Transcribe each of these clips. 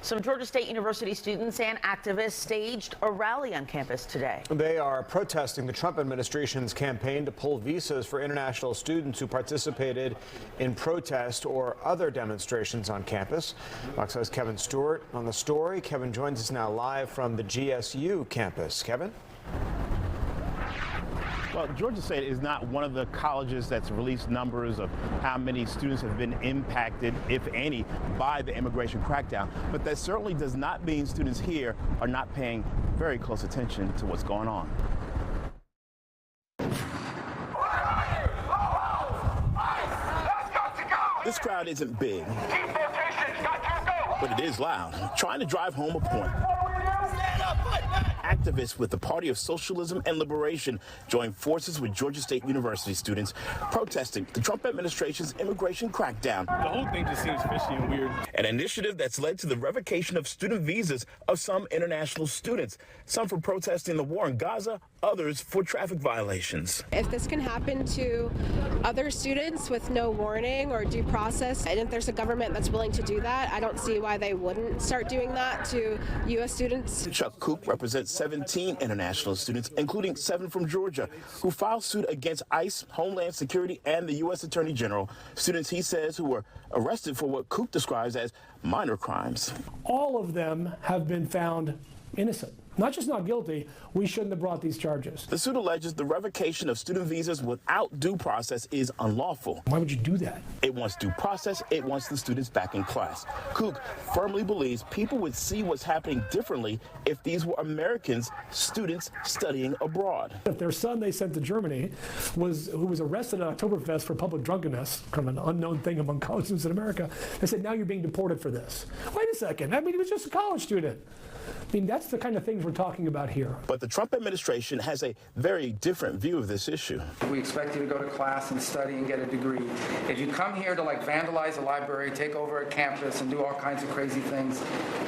Some Georgia State University students and activists staged a rally on campus today. They are protesting the Trump administration's campaign to pull visas for international students who participated in protest or other demonstrations on campus. Fox 5's Kevin Stewart on the story. Kevin joins us now live from the GSU campus. Kevin? Well, Georgia State is not one of the colleges that's released numbers of how many students have been impacted, if any, by the immigration crackdown. But that certainly does not mean students here are not paying very close attention to what's going on. This crowd isn't big, but it is loud, trying to drive home a point. Activists with the Party of Socialism and Liberation joined forces with Georgia State University students protesting the Trump administration's immigration crackdown. The whole thing just seems fishy and weird. An initiative that's led to the revocation of student visas of some international students, some for protesting the war in Gaza, others for traffic violations. If this can happen to other students with no warning or due process, and if there's a government that's willing to do that, I don't see why they wouldn't start doing that to U.S. students. Chuck Koch represents 17 international students, including 7 from Georgia, who filed suit against ICE, Homeland Security, and the U.S. Attorney General. Students, he says, who were arrested for what Koch describes as minor crimes. All of them have been found innocent. Not just not guilty, we shouldn't have brought these charges. The suit alleges the revocation of student visas without due process is unlawful. Why would you do that? It wants due process. It wants the students back in class. Koch firmly believes people would see what's happening differently if these were Americans, students studying abroad. If their son they sent to Germany who was arrested at Oktoberfest for public drunkenness, kind of an unknown thing among college students in America, they said, now you're being deported for this. Wait a second. I mean, he was just a college student. I mean, that's the kind of things we're talking about here. But the Trump administration has a very different view of this issue. We expect you to go to class and study and get a degree. If you come here to vandalize a library, take over a campus and do all kinds of crazy things,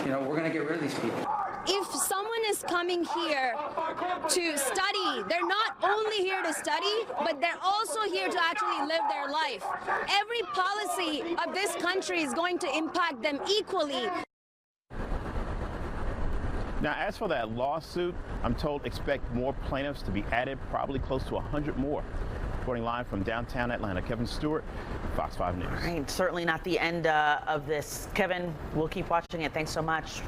we're going to get rid of these people. If someone is coming here to study, they're not only here to study, but they're also here to actually live their life. Every policy of this country is going to impact them equally. Now, as for that lawsuit, I'm told expect more plaintiffs to be added, probably close to 100 more. Reporting live from downtown Atlanta, Kevin Stewart, Fox 5 News. All right, certainly not the end of this. Kevin, we'll keep watching it. Thanks so much.